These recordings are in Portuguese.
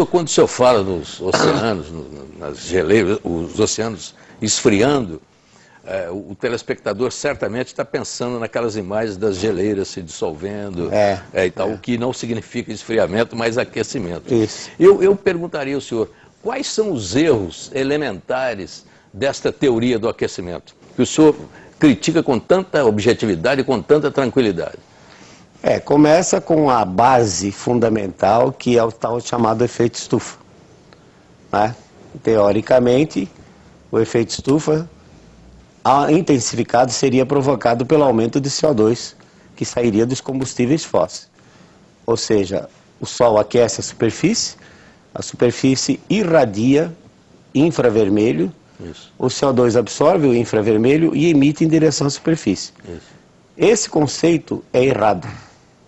Quando o senhor fala nos oceanos, nas geleiras, os oceanos esfriando, o telespectador certamente está pensando naquelas imagens das geleiras se dissolvendo e tal, o que não significa esfriamento, mas aquecimento. Isso. Eu perguntaria ao senhor, quais são os erros elementares desta teoria do aquecimento, que o senhor critica com tanta objetividade e com tanta tranquilidade? Começa com a base fundamental, que é o tal chamado efeito estufa. Né? Teoricamente, o efeito estufa intensificado seria provocado pelo aumento de CO2 que sairia dos combustíveis fósseis. Ou seja, o Sol aquece a superfície irradia infravermelho, o CO2 absorve o infravermelho e emite em direção à superfície. Esse conceito é errado.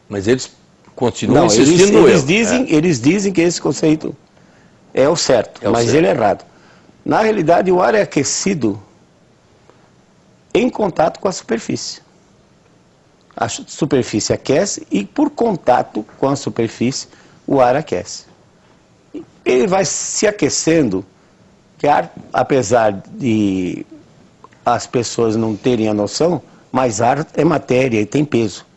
Mas eles continuam insistindo no erro. Eles dizem que esse conceito é o certo, mas ele é errado. Na realidade, o ar é aquecido em contato com a superfície. A superfície aquece e, por contato com a superfície, o ar aquece. Ele vai se aquecendo, que ar, apesar de as pessoas não terem a noção, mas ar é matéria e tem peso.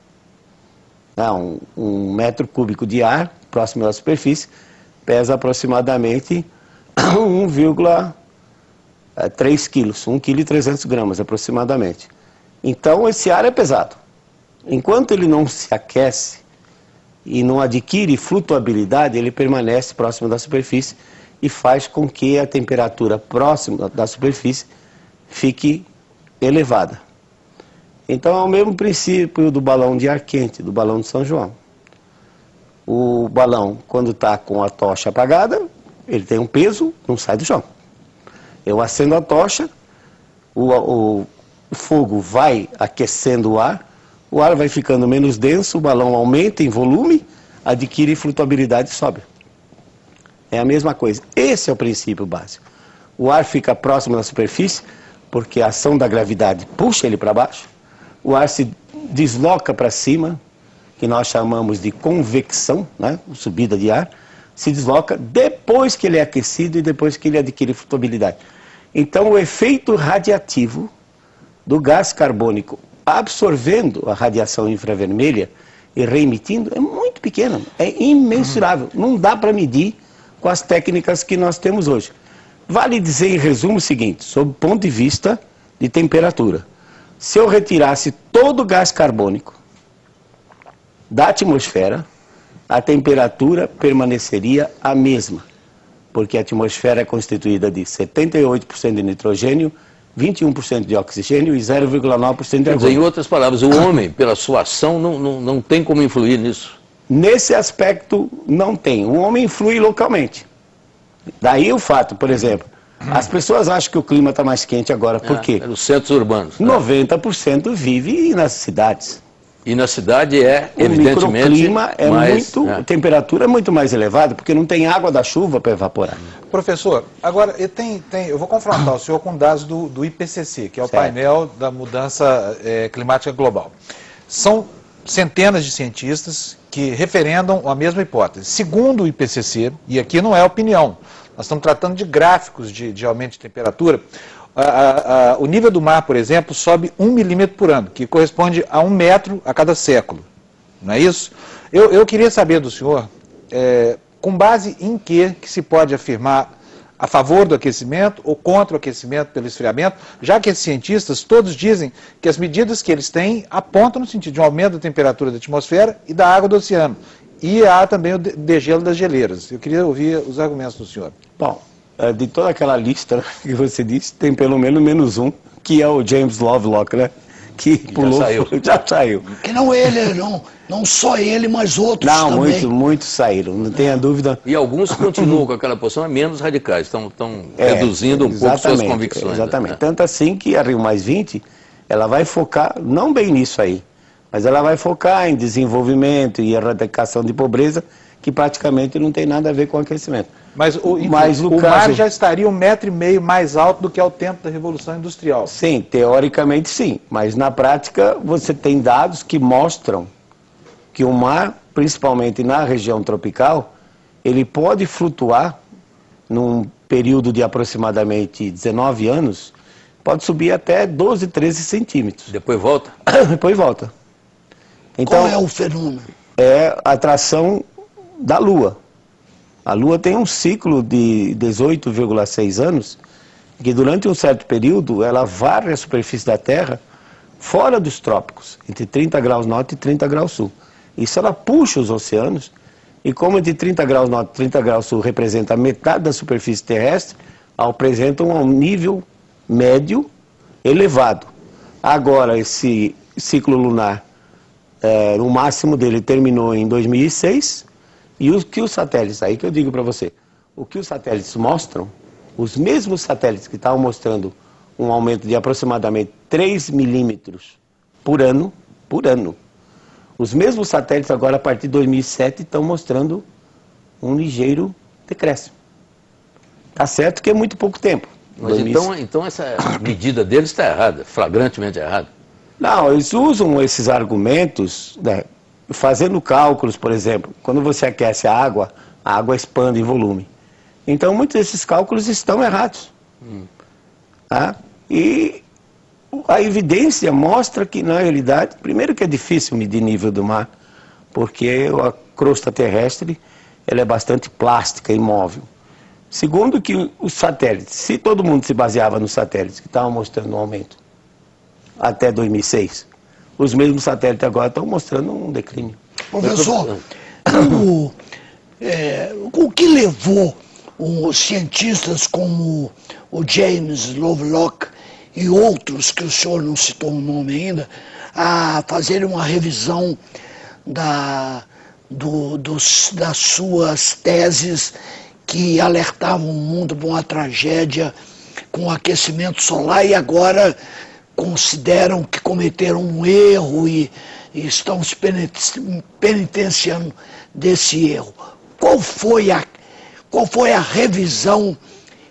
Um metro cúbico de ar, próximo da superfície, pesa aproximadamente 1,3 quilos, 1,3 kg aproximadamente. Então esse ar é pesado. Enquanto ele não se aquece e não adquire flutuabilidade, ele permanece próximo da superfície e faz com que a temperatura próxima da superfície fique elevada. Então é o mesmo princípio do balão de ar quente, do balão de São João. O balão, quando está com a tocha apagada, ele tem um peso, não sai do chão. Eu acendo a tocha, o fogo vai aquecendo o ar vai ficando menos denso, o balão aumenta em volume, adquire flutuabilidade e sobe. É a mesma coisa. Esse é o princípio básico. O ar fica próximo da superfície, porque a ação da gravidade puxa ele para baixo. O ar se desloca para cima, que nós chamamos de convecção, né? Subida de ar, se desloca depois que ele é aquecido e depois que ele adquire flutuabilidade. Então o efeito radiativo do gás carbônico absorvendo a radiação infravermelha e reemitindo é muito pequeno, é imensurável. Não dá para medir com as técnicas que nós temos hoje. Vale dizer em resumo o seguinte, sob o ponto de vista de temperatura. Se eu retirasse todo o gás carbônico da atmosfera, a temperatura permaneceria a mesma, porque a atmosfera é constituída de 78% de nitrogênio, 21% de oxigênio e 0,9% de argônio. Em outras palavras, o homem, pela sua ação, não tem como influir nisso? Nesse aspecto, não tem. O homem influi localmente. Daí o fato, por exemplo, as pessoas acham que o clima está mais quente agora. Por quê? Nos centros urbanos. 90% vive nas cidades. E na cidade evidentemente... O microclima a temperatura é muito mais elevada, porque não tem água da chuva para evaporar. Professor, agora eu vou confrontar o senhor com dados do IPCC, que é o painel da mudança climática global. São centenas de cientistas que referendam a mesma hipótese. Segundo o IPCC, e aqui não é opinião, nós estamos tratando de gráficos de aumento de temperatura, o nível do mar, por exemplo, sobe 1 milímetro por ano, que corresponde a 1 metro a cada século. Não é isso? Eu queria saber do senhor, com base em que se pode afirmar a favor do aquecimento ou contra o aquecimento pelo esfriamento, já que esses cientistas todos dizem que as medidas que eles têm apontam no sentido de um aumento da temperatura da atmosfera e da água do oceano. E há também o degelo das geleiras. Eu queria ouvir os argumentos do senhor. Bom, de toda aquela lista que você disse, tem pelo menos um, que é o James Lovelock, né? Que pulou, já saiu. Que não ele, não só ele, mas outros também. Muitos saíram, não tenha dúvida. E alguns continuam com aquela posição, menos radicais, estão reduzindo um pouco suas convicções. Exatamente, né? Tanto assim que a Rio +20, ela vai focar, não bem nisso aí, mas ela vai focar em desenvolvimento e erradicação de pobreza, que praticamente não tem nada a ver com aquecimento. Mas o mar já estaria 1,5 metro mais alto do que é o tempo da Revolução Industrial. Sim, teoricamente sim, mas na prática você tem dados que mostram que o mar, principalmente na região tropical, ele pode flutuar num período de aproximadamente 19 anos, pode subir até 12, 13 centímetros. Depois volta? Depois volta. Então, Qual é o fenômeno? É a atração da Lua. A Lua tem um ciclo de 18,6 anos, que durante um certo período ela varre a superfície da Terra fora dos trópicos, entre 30 graus norte e 30 graus sul. Isso ela puxa os oceanos, e como entre 30 graus norte e 30 graus sul representa metade da superfície terrestre, apresentam um nível médio elevado. Agora, esse ciclo lunar, o máximo dele terminou em 2006, e o que os satélites, aí que eu digo para você, o que os satélites mostram, os mesmos satélites que estavam mostrando um aumento de aproximadamente 3 milímetros por ano, os mesmos satélites agora a partir de 2007 estão mostrando um ligeiro decréscimo. Tá certo que é muito pouco tempo. Mas então essa medida deles está errada, flagrantemente errada. Não, eles usam esses argumentos, né, fazendo cálculos, por exemplo, quando você aquece a água expande em volume. Então muitos desses cálculos estão errados. Tá? E a evidência mostra que, na realidade, primeiro que é difícil medir nível do mar, porque a crosta terrestre ela é bastante plástica e móvel. Segundo que os satélites, se todo mundo se baseava nos satélites que estavam mostrando um aumento até 2006, os mesmos satélites agora estão mostrando um declínio. Professor, o que levou os cientistas como o James Lovelock e outros, que o senhor não citou o nome ainda, a fazerem uma revisão das suas teses que alertavam o mundo para uma tragédia com o aquecimento solar, e agora consideram que cometeram um erro e estão se penitenciando desse erro? Qual foi a revisão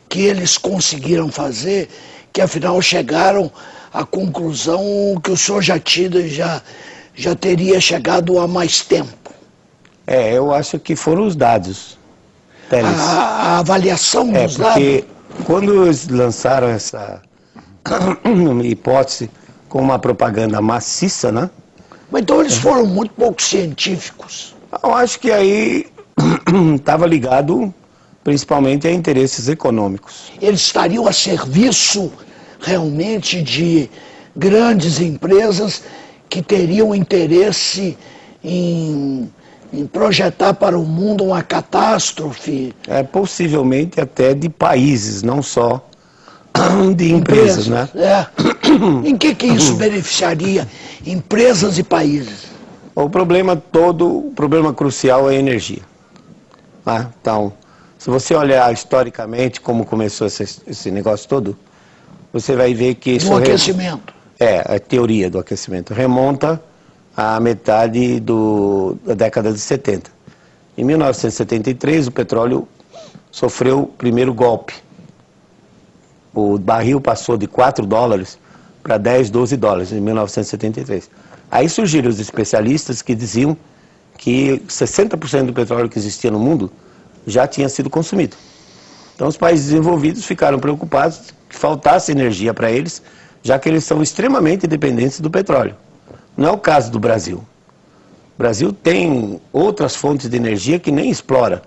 que eles conseguiram fazer, que afinal chegaram à conclusão que o senhor já teria chegado há mais tempo? Eu acho que foram os dados. A avaliação dos dados? Porque quando eles lançaram essa hipótese com uma propaganda maciça, né? Mas então eles foram muito pouco científicos. Eu acho que aí estava ligado principalmente a interesses econômicos. Eles estariam a serviço realmente de grandes empresas que teriam interesse em projetar para o mundo uma catástrofe? Possivelmente até de países, não só de empresas, né? Em que isso beneficiaria empresas e países? O problema crucial é a energia. Então, se você olhar historicamente como começou esse negócio todo, você vai ver que isso... O aquecimento. A teoria do aquecimento remonta à metade da década de 70. Em 1973, o petróleo sofreu o primeiro golpe. O barril passou de 4 dólares para 10, 12 dólares em 1973. Aí surgiram os especialistas que diziam que 60% do petróleo que existia no mundo já tinha sido consumido. Então os países desenvolvidos ficaram preocupados que faltasse energia para eles, já que eles são extremamente dependentes do petróleo. Não é o caso do Brasil. O Brasil tem outras fontes de energia que nem explora.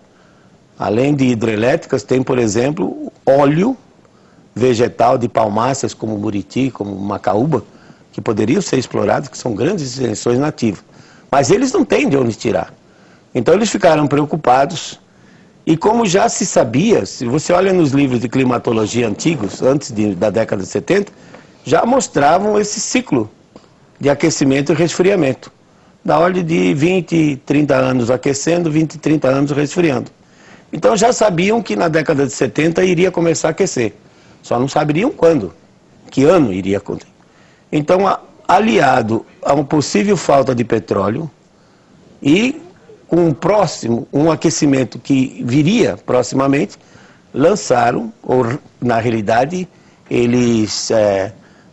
Além de hidrelétricas, tem, por exemplo, óleo vegetal de palmáceas como Buriti, como Macaúba, que poderiam ser explorados, que são grandes extensões nativas. Mas eles não têm de onde tirar. Então eles ficaram preocupados. E como já se sabia, se você olha nos livros de climatologia antigos, antes da década de 70, já mostravam esse ciclo de aquecimento e resfriamento. Da ordem de 20, 30 anos aquecendo, 20, 30 anos resfriando. Então já sabiam que na década de 70 iria começar a aquecer. Só não saberiam quando, que ano iria acontecer. Então, aliado a uma possível falta de petróleo e com um aquecimento que viria proximamente, lançaram, ou na realidade, eles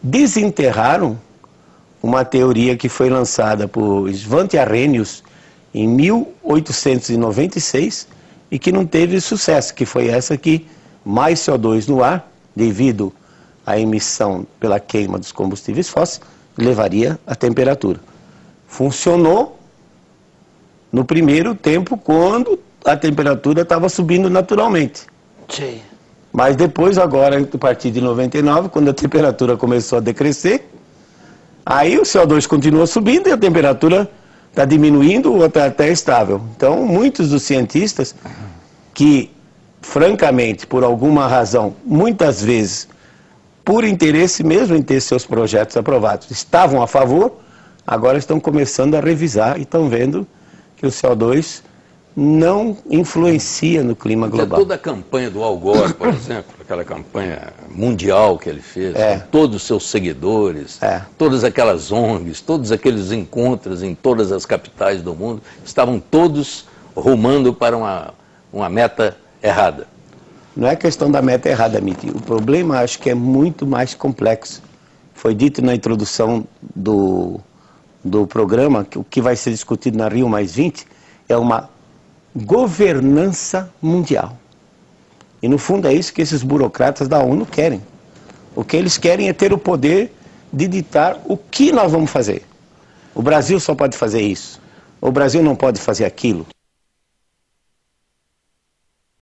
desenterraram uma teoria que foi lançada por Svante Arrhenius em 1896 e que não teve sucesso, que foi essa que mais CO2 no ar, devido à emissão pela queima dos combustíveis fósseis, levaria a temperatura. Funcionou no primeiro tempo, quando a temperatura estava subindo naturalmente. Sim. Mas depois, agora, a partir de 99, quando a temperatura começou a decrescer, aí o CO2 continua subindo e a temperatura está diminuindo ou está até estável. Então, muitos dos cientistas que, francamente, por alguma razão, muitas vezes, por interesse mesmo em ter seus projetos aprovados, estavam a favor, agora estão começando a revisar e estão vendo que o CO2 não influencia no clima global. Toda a campanha do Al Gore, por exemplo, aquela campanha mundial que ele fez, com todos os seus seguidores, todas aquelas ONGs, todos aqueles encontros em todas as capitais do mundo, estavam todos rumando para uma meta errada. Não é questão da meta errada, Mitty. O problema, acho que é muito mais complexo. Foi dito na introdução do programa que o que vai ser discutido na Rio+20 é uma governança mundial. E no fundo é isso que esses burocratas da ONU querem. O que eles querem é ter o poder de ditar o que nós vamos fazer. O Brasil só pode fazer isso. O Brasil não pode fazer aquilo.